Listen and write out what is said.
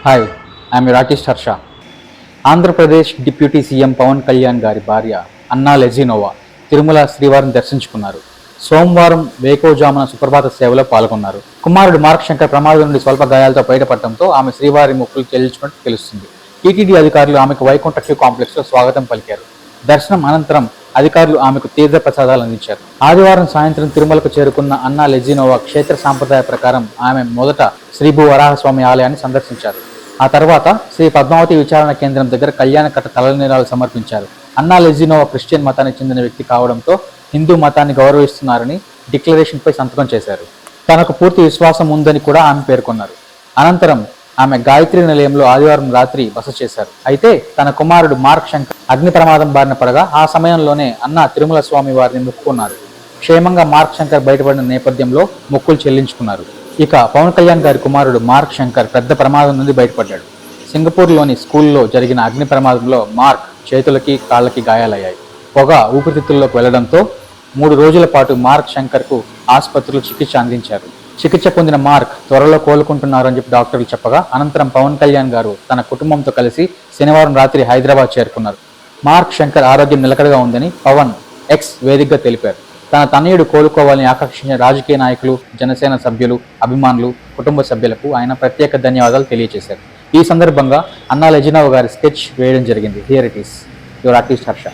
Hi, I'm your artist Harsha. Andhra Pradesh deputy CM Pawan Kalyan గారి భార్య అన్నా లెజినోవా తిరుమల శ్రీవారిని దర్శించుకున్నారు. సోమవారం వేకోజామున సుప్రభాత సేవలో పాల్గొన్నారు. కుమారుడు మార్క్ శంకర్ ప్రమాదం నుండి స్వల్ప గాయాలతో బయటపడటంతో ఆమె శ్రీవారి మొక్కులు చెల్లించుకున్నట్టు తెలుస్తుంది. టీటీడీ అధికారులు ఆమెకు వైకుంఠ క్యూ కాంప్లెక్స్లో స్వాగతం పలికారు. దర్శనం అనంతరం అధికారులు ఆమెకు తీర్థ ప్రసాదాలు అందించారు. ఆదివారం సాయంత్రం తిరుమలకు చేరుకున్న అన్నా లెజినోవా క్షేత్ర సాంప్రదాయ ప్రకారం ఆమె మొదట శ్రీభూ వరాహస్వామి ఆలయాన్ని సందర్శించారు. ఆ తర్వాత శ్రీ పద్మావతి విచారణ కేంద్రం దగ్గర కళ్యాణకట్ట తలనీలాలు సమర్పించారు. అన్నా లెజినోవా క్రిస్టియన్ మతానికి చెందిన వ్యక్తి కావడంతో హిందూ మతాన్ని గౌరవిస్తున్నారని డిక్లరేషన్పై సంతకం చేశారు. తనకు పూర్తి విశ్వాసం ఉందని కూడా ఆమె పేర్కొన్నారు. అనంతరం ఆమె గాయత్రి నిలయంలో ఆదివారం రాత్రి బస చేశారు. అయితే తన కుమారుడు మార్క్ శంకర్ అగ్ని ప్రమాదం బారిన పడగా ఆ సమయంలోనే అన్న తిరుమల స్వామి వారిని మొక్కుకున్నారు. క్షేమంగా మార్క్ శంకర్ బయటపడిన నేపథ్యంలో మొక్కులు చెల్లించుకున్నారు. ఇక పవన్ కళ్యాణ్ గారి కుమారుడు మార్క్ శంకర్ పెద్ద ప్రమాదం నుండి బయటపడ్డాడు. సింగపూర్లోని స్కూల్లో జరిగిన అగ్ని ప్రమాదంలో మార్క్ చేతులకి కాళ్ళకి గాయాలయ్యాయి. పొగ ఊపిరితిత్తుల్లోకి వెళ్లడంతో 3 రోజుల పాటు మార్క్ శంకర్కు ఆసుపత్రిలో చికిత్స అందించారు. చికిత్స పొందిన మార్క్ త్వరలో కోలుకుంటున్నారని చెప్పి డాక్టర్లు చెప్పగా అనంతరం పవన్ కళ్యాణ్ గారు తన కుటుంబంతో కలిసి శనివారం రాత్రి హైదరాబాద్ చేరుకున్నారు. మార్క్ శంకర్ ఆరోగ్యం నిలకడగా ఉందని పవన్ ఎక్స్ వేదికగా తెలిపారు. తన తనయుడు కోలుకోవాలని ఆకర్షించిన రాజకీయ నాయకులు, జనసేన సభ్యులు, అభిమానులు, కుటుంబ సభ్యులకు ఆయన ప్రత్యేక ధన్యవాదాలు తెలియజేశారు. ఈ సందర్భంగా అన్నా లెజినోవా గారి స్కెచ్ వేయడం జరిగింది. Here it is your artist Harsha.